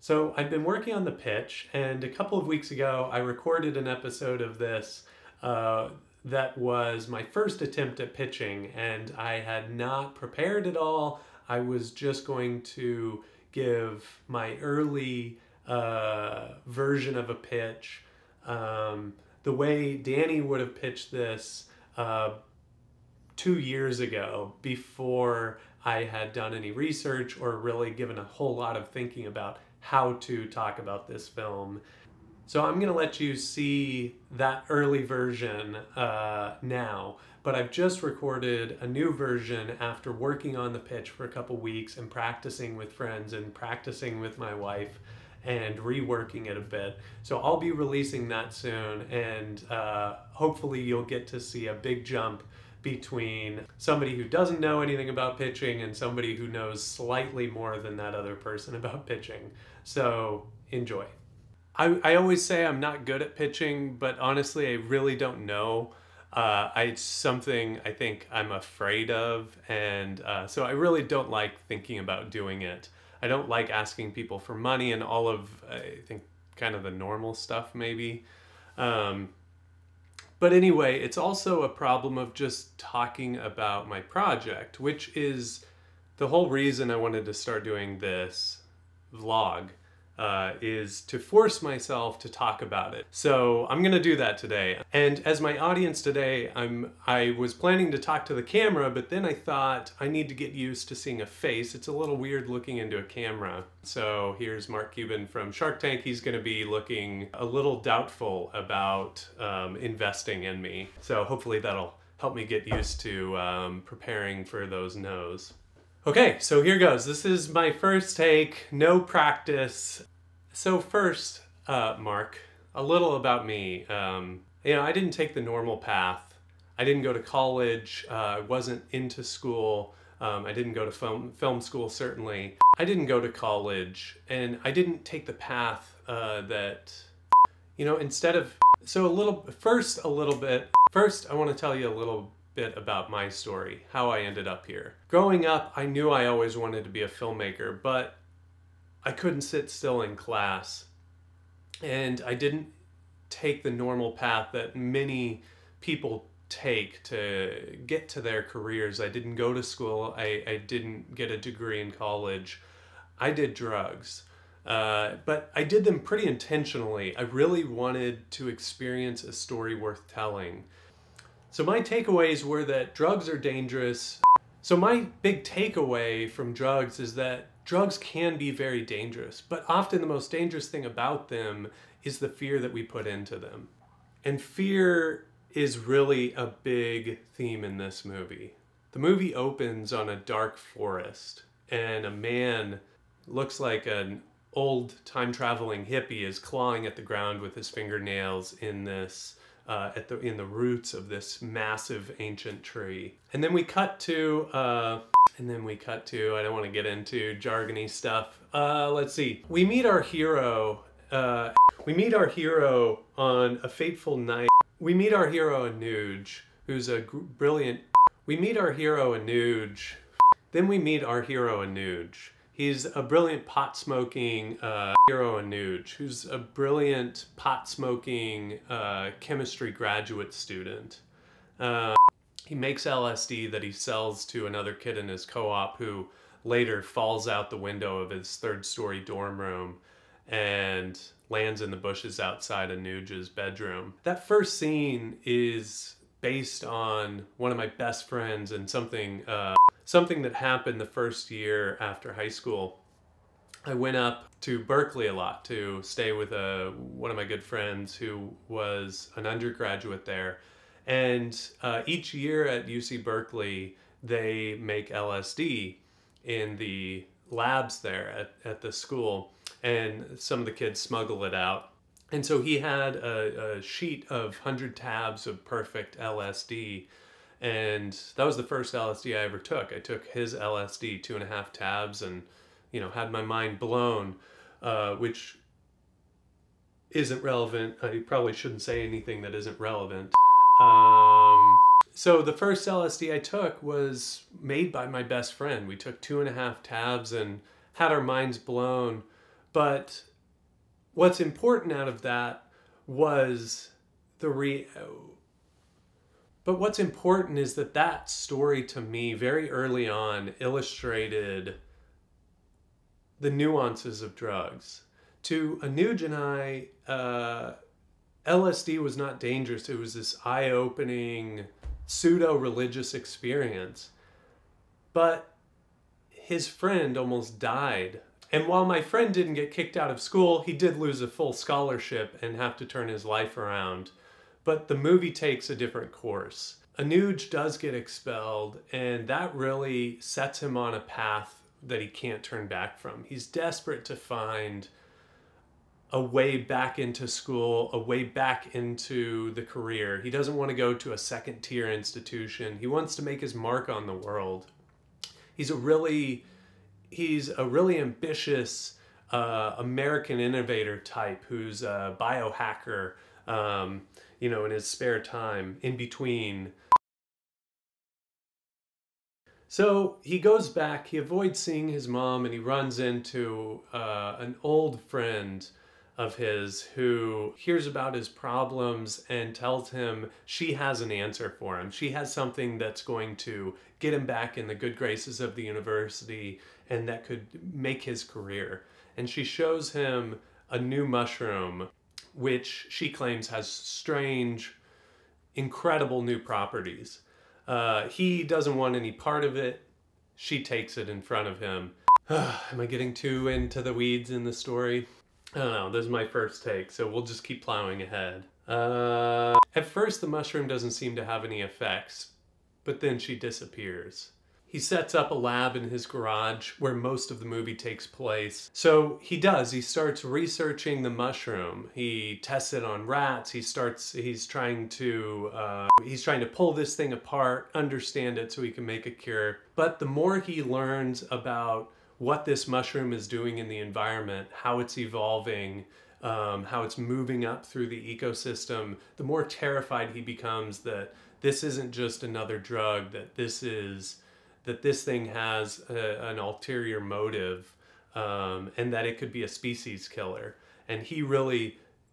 So I've been working on the pitch, and a couple of weeks ago I recorded an episode of this that was my first attempt at pitching, and I had not prepared at all. I was just going to give my early version of a pitch, the way Danny would have pitched this 2 years ago, before I had done any research or really given a whole lot of thinking about how to talk about this film. So I'm going to let you see that early version now, but I've just recorded a new version after working on the pitch for a couple weeks and practicing with friends and practicing with my wife and reworking it a bit. So I'll be releasing that soon, and hopefully you'll get to see a big jump between somebody who doesn't know anything about pitching and somebody who knows slightly more than that other person about pitching. So enjoy. I always say I'm not good at pitching, but honestly, I really don't know. It's something I think I'm afraid of, and so I really don't like thinking about doing it. I don't like asking people for money and all of, I think, kind of the normal stuff maybe. But anyway, it's also a problem of just talking about my project, which is the whole reason I wanted to start doing this vlog, is to force myself to talk about it. So I'm gonna do that today. And as my audience today, I was planning to talk to the camera, but then I thought I need to get used to seeing a face. It's a little weird looking into a camera. So here's Mark Cuban from Shark Tank. He's gonna be looking a little doubtful about investing in me. So hopefully that'll help me get used to preparing for those no's. Okay, so here goes. This is my first take, no practice. So first, Mark, a little about me. I didn't take the normal path. I didn't go to college. I wasn't into school. I didn't go to film school, certainly. I didn't go to college, and I didn't take the path instead of... First, I want to tell you a little bit about my story, how I ended up here. Growing up, I knew I always wanted to be a filmmaker, but I couldn't sit still in class, and I didn't take the normal path that many people take to get to their careers. I didn't go to school. I didn't get a degree in college. I did drugs, but I did them pretty intentionally. I really wanted to experience a story worth telling. So my takeaways were that drugs are dangerous. So my big takeaway from drugs is that drugs can be very dangerous, but often the most dangerous thing about them is the fear that we put into them. And fear is really a big theme in this movie. The movie opens on a dark forest, and a man, looks like an old time-traveling hippie, is clawing at the ground with his fingernails in this in the roots of this massive ancient tree. And then we cut to, I don't want to get into jargony stuff. Let's see. We meet our hero on a fateful night. We meet our hero Anuj, who's a brilliant... Then we meet our hero Anuj. He's a brilliant pot-smoking hero Anuj, who's a brilliant pot-smoking chemistry graduate student. He makes LSD that he sells to another kid in his co-op, who later falls out the window of his third-story dorm room and lands in the bushes outside Anuj's bedroom. That first scene is based on one of my best friends and something that happened the first year after high school. I went up to Berkeley a lot to stay with one of my good friends who was an undergraduate there. And each year at UC Berkeley, they make LSD in the labs there at the school, and some of the kids smuggle it out. And so he had a sheet of 100 tabs of perfect LSD, and that was the first LSD I ever took. I took his LSD, 2.5 tabs, and had my mind blown, which isn't relevant. I probably shouldn't say anything that isn't relevant. So the first LSD I took was made by my best friend. We took 2.5 tabs and had our minds blown But what's important out of that was but what's important is that that story to me very early on illustrated the nuances of drugs. To Anuj and I, LSD was not dangerous. It was this eye-opening, pseudo-religious experience. But his friend almost died. And while my friend didn't get kicked out of school, he did lose a full scholarship and have to turn his life around. But the movie takes a different course. Anuj does get expelled, and that really sets him on a path that he can't turn back from. He's desperate to find a way back into school, a way back into the career. He doesn't want to go to a second-tier institution. He wants to make his mark on the world. He's a really ambitious American innovator type who's a biohacker, in his spare time, in between. So he goes back, he avoids seeing his mom, and he runs into an old friend of his who hears about his problems and tells him she has an answer for him. She has something that's going to get him back in the good graces of the university and that could make his career. And she shows him a new mushroom, which she claims has strange, incredible new properties. He doesn't want any part of it. She takes it in front of him. Am I getting too into the weeds in the story? I don't know, this is my first take, so we'll just keep plowing ahead. At first the mushroom doesn't seem to have any effects, but then she disappears. He sets up a lab in his garage where most of the movie takes place. So he starts researching the mushroom. He tests it on rats. He's trying to pull this thing apart, understand it so he can make a cure. But the more he learns about what this mushroom is doing in the environment, how it's evolving, how it's moving up through the ecosystem, the more terrified he becomes that this isn't just another drug, that this thing has an ulterior motive, and that it could be a species killer. And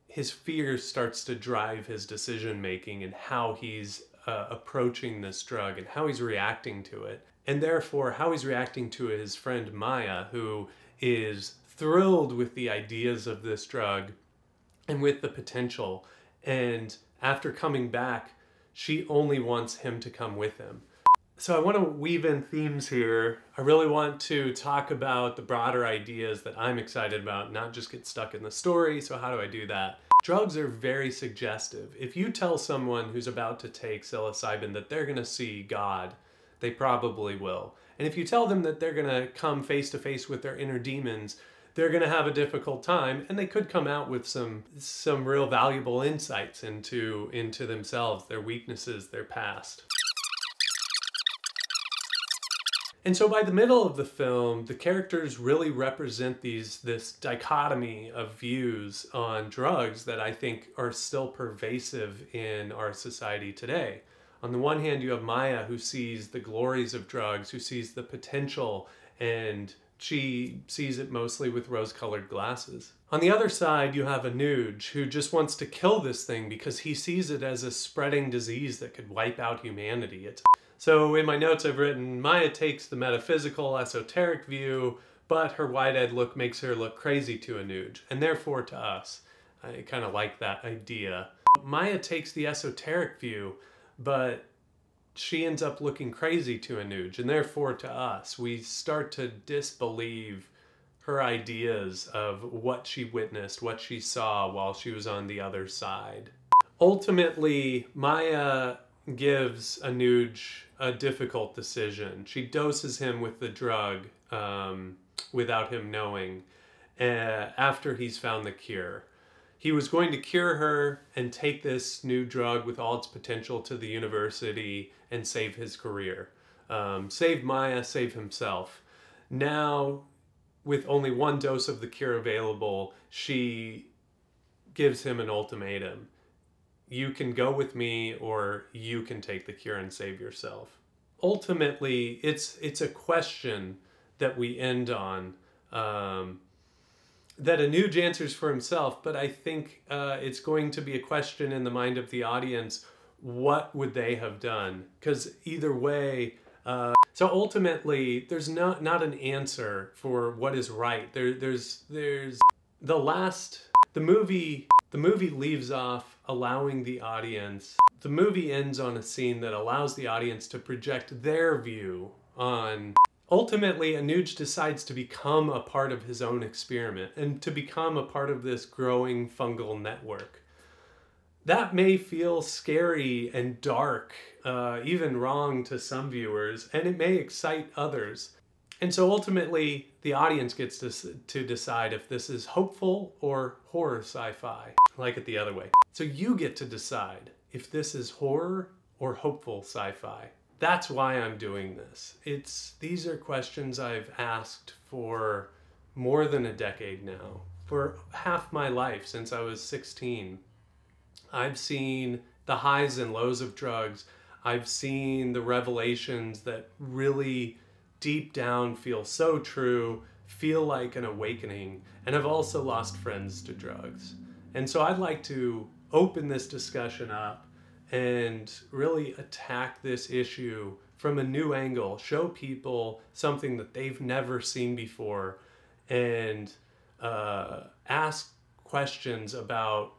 his fear starts to drive his decision making and how he's approaching this drug and how he's reacting to it. And therefore, how he's reacting to his friend Maya, who is thrilled with the ideas of this drug and with the potential. And after coming back, she only wants him to come with him. So I want to weave in themes here. I really want to talk about the broader ideas that I'm excited about, not just get stuck in the story. So how do I do that? Drugs are very suggestive. If you tell someone who's about to take psilocybin that they're going to see God, they probably will. And if you tell them that they're going to come face to face with their inner demons, they're going to have a difficult time, and they could come out with some real valuable insights into themselves, their weaknesses, their past. And so by the middle of the film, the characters really represent this dichotomy of views on drugs that I think are still pervasive in our society today. On the one hand, you have Maya, who sees the glories of drugs, who sees the potential, and she sees it mostly with rose-colored glasses. On the other side, you have Anuj, who just wants to kill this thing because he sees it as a spreading disease that could wipe out humanity. So in my notes I've written, Maya takes the metaphysical, esoteric view, but her wide-eyed look makes her look crazy to Anuj, and therefore to us. I kind of like that idea. Maya takes the esoteric view, but she ends up looking crazy to Anuj, and therefore to us. We start to disbelieve her ideas of what she witnessed, what she saw while she was on the other side. Ultimately, Maya gives Anuj a difficult decision. She doses him with the drug without him knowing after he's found the cure. He was going to cure her and take this new drug with all its potential to the university and save his career. Save Maya, save himself. Now, with only one dose of the cure available, she gives him an ultimatum. You can go with me, or you can take the cure and save yourself. Ultimately, it's a question that we end on. that Anuj answers for himself, but I think it's going to be a question in the mind of the audience. What would they have done? Because either way, so ultimately, there's not an answer for what is right. There's the movie leaves off allowing the audience. The movie ends on a scene that allows the audience to project their view on. Ultimately, Anuj decides to become a part of his own experiment and to become a part of this growing fungal network. That may feel scary and dark, even wrong to some viewers, and it may excite others. And so ultimately, the audience gets to decide if this is hopeful or horror sci-fi. I like it the other way. So you get to decide if this is horror or hopeful sci-fi. That's why I'm doing this. These are questions I've asked for more than a decade now. For half my life, since I was 16. I've seen the highs and lows of drugs. I've seen the revelations that really deep down feel so true, feel like an awakening, and I've also lost friends to drugs. And so I'd like to open this discussion up and really attack this issue from a new angle, show people something that they've never seen before, and ask questions about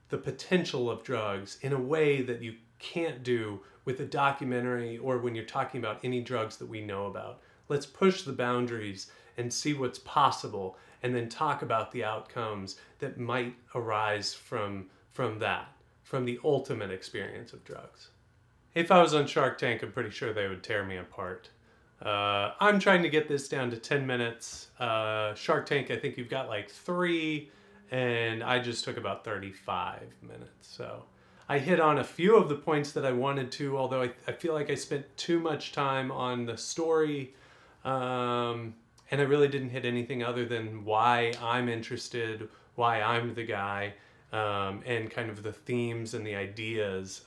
the potential of drugs in a way that you can't do with a documentary or when you're talking about any drugs that we know about. Let's push the boundaries and see what's possible, and then talk about the outcomes that might arise from the ultimate experience of drugs. If I was on Shark Tank, I'm pretty sure they would tear me apart. I'm trying to get this down to 10 minutes. Shark Tank, I think you've got like 3, and I just took about 35 minutes. So I hit on a few of the points that I wanted to, although I feel like I spent too much time on the story, and I really didn't hit anything other than why I'm interested, why I'm the guy, and kind of the themes and the ideas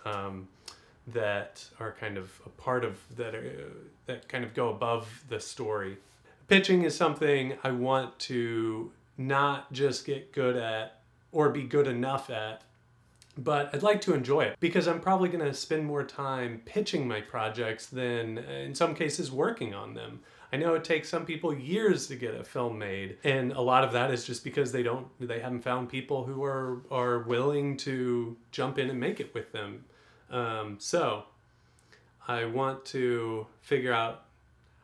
that are kind of a part of that kind of go above the story. Pitching is something I want to not just get good at or be good enough at, but I'd like to enjoy it, because I'm probably going to spend more time pitching my projects than in some cases working on them. I know it takes some people years to get a film made, and a lot of that is just because they haven't found people who are willing to jump in and make it with them. So I want to figure out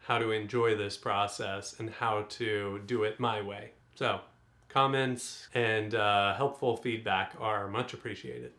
how to enjoy this process and how to do it my way. So comments and helpful feedback are much appreciated.